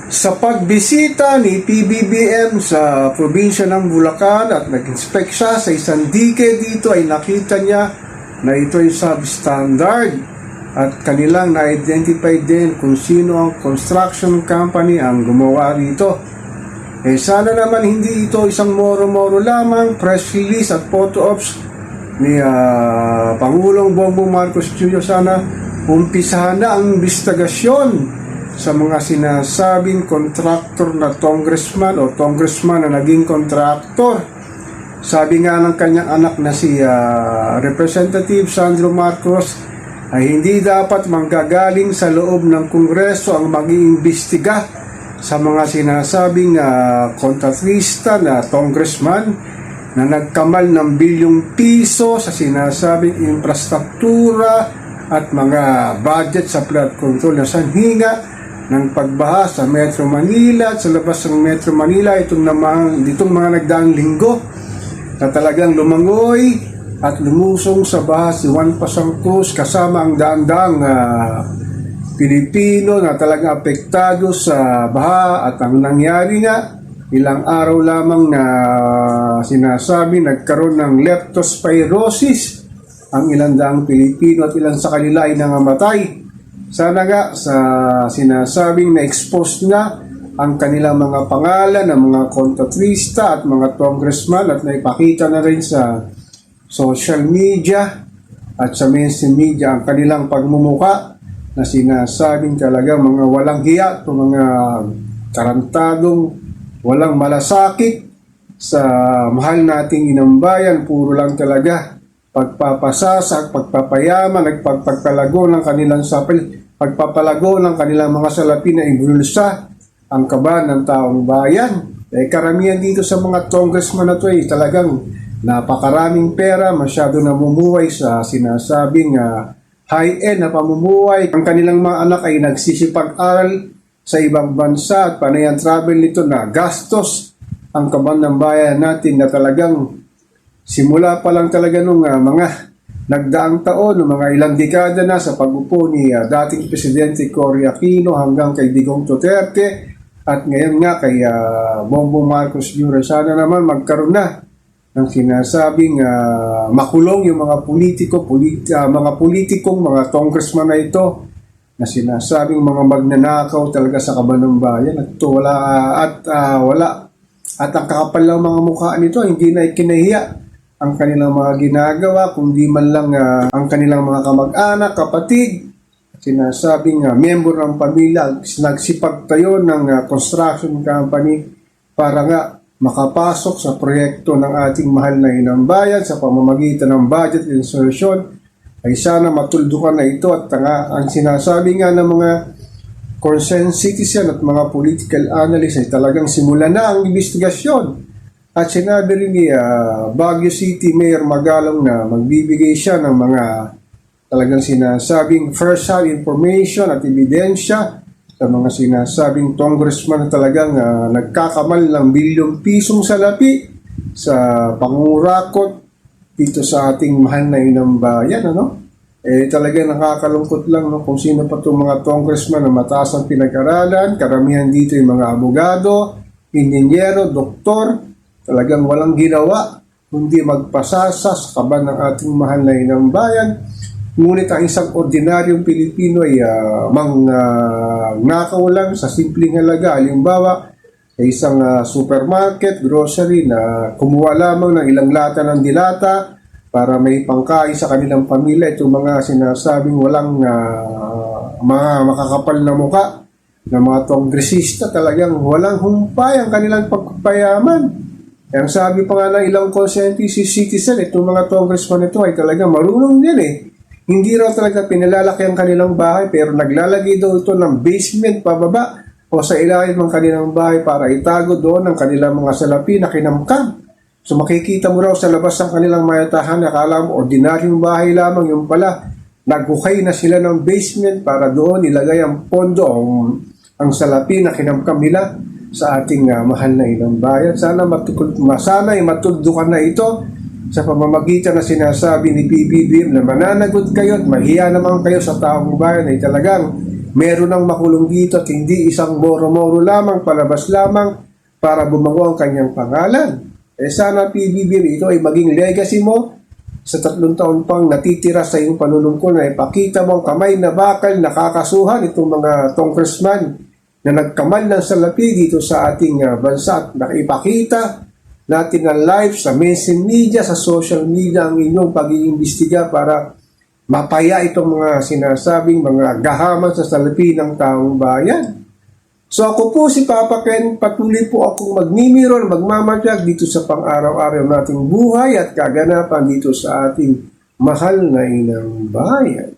Sa pagbisita ni PBBM sa probinsya ng Bulacan at nag-inspect siya sa isang dike dito ay nakita niya na ito ay substandard at kanilang na-identify din kung sino ang construction company ang gumawa rito. Sana naman hindi ito isang moro-moro lamang, press release at photo ops ni Pangulong Bongbong Marcos Jr. Sana umpisahan na ang investigasyon sa mga sinasabing contractor na congressman o congressman na naging contractor. Sabi nga ng kanyang anak na si Representative Sandro Marcos ay hindi dapat manggagaling sa loob ng Kongreso ang mag-iimbestiga sa mga sinasabing kontratrista na congressman na nagkamal ng bilyong piso sa sinasabing infrastruktura at mga budget sa flood control na sanhinga ng pagbaha sa Metro Manila at sa labas ng Metro Manila itong mga nagdaang linggo na talagang lumangoy at lumusong sa baha si Juan Pasangcos kasama ang daang-daang Pilipino na talagang apektado sa baha. At ang nangyari nga, ilang araw lamang na sinasabi nagkaroon ng leptospirosis ang ilang daang Pilipino at ilan sa kanila ay nangamatay. Sana nga sa sinasabing na-expose na ang kanilang mga pangalan ng mga kontratrista at mga congressman at naipakita na rin sa social media at sa mainstream media ang kanilang pagmumuka na sinasabing talagang mga walang hiya o mga tarantadong walang malasakit sa mahal nating inambayan. Puro lang talaga pagpapasasak, pagpapayaman, nagpagpagpalago ng kanilang pagpapalago ng kanilang mga salapi na ibulsa ang kaban ng taong bayan. Karamihan dito sa mga congressman na ito ay talagang napakaraming pera, masyado namumuhay sa sinasabing high-end na pamumuhay. Ang kanilang mga anak ay nagsisipag-aral sa ibang bansa at panay ang travel nito na gastos ang kaban ng bayan natin na talagang simula pa lang talaga nung mga nagdaang taon, ng mga ilang dekada na sa pag-upo ni dating Presidente Cory Aquino hanggang kay Digong Duterte at ngayon nga kay Bongbong Marcos Jr. Sana naman magkaroon na ng sinasabing makulong yung mga politikong, mga congressman na ito na sinasabing mga magnanakaw talaga sa kaban ng bayan at ito wala at ang kakapal ng mga mukha nito hindi na ikinahiya ang kanilang mga ginagawa, kundi man lang ang kanilang mga kamag-anak, kapatid, sinasabing member ng pamilya, nagsipagtayo ng construction company para nga makapasok sa proyekto ng ating mahal na inambayan sa pamamagitan ng budget insertion. Ay sana matuldukan na ito at ang sinasabi nga ng mga concerned citizen at mga political analyst ay talagang simulan na ang investigasyon. At sinabi rin ni Baguio City Mayor Magalong na magbibigay siya ng mga talagang sinasabing first-hand information at ebidensya sa mga sinasabing congressman na talagang nagkakamal ng bilyong pisong salapi sa pangurakot dito sa ating mahal na inambayan. Talagang nakakalungkot lang kung sino pa itong mga congressman na mataas ang pinag-aralan. Karamihan dito yung mga abogado, inhinyero, doktor. Talagang walang ginawa kundi magpasasa sa kaban ng ating mahal na inambayan. Ngunit ang isang ordinaryong Pilipino ay nakaw lang sa simpleng halaga. Halimbawa, sa isang supermarket, grocery na kumuha lamang ng ilang lata ng dilata para may pangkain sa kanilang pamilya. Itong mga sinasabing walang mga makakapal na muka ng mga kongresista, talagang walang humpay ang kanilang pagpapayaman. Ang sabi pa nga ng ilang conscientious citizen, itong mga congressman ito ay talagang marunong din Hindi raw talaga pinalalaki ang kanilang bahay pero naglalagay daw ito ng basement pababa o sa ilalim ng kanilang bahay para itago doon ang kanilang mga salapi na kinamkam. So makikita mo raw sa labas ng kanilang mayatahan, akala mo ordinaryong bahay lamang, yung pala naghukay na sila ng basement para doon ilagay ang pondo, ang salapi na kinamkam nila sa ating mahal na inambayan. Sana matuldukan na ito sa pamamagitan na sinasabi ni PBBM na mananagot kayo at mahiya naman kayo sa taong bayan ay talagang meron ng makulong dito at hindi isang moro-moro lamang, palabas lamang para bumango ang kanyang pangalan. Sana PBBM, ito ay maging legacy mo sa 3 taon pang natitira sa iyong panunungkol na ipakita mo ang kamay na bakal nakakasuhan itong mga congressman na nagkamal ng salapi dito sa ating bansa at nakipakita natin ang live sa mainstream media, sa social media ang inyong pag-iimbestiga para mapaya itong mga sinasabing mga gahaman sa salapi ng taong bayan. So ako po si Papa Ken, patuloy po akong magmimiro, magmamatyag dito sa pang-araw-araw nating buhay at kaganapan dito sa ating mahal na inang bayan.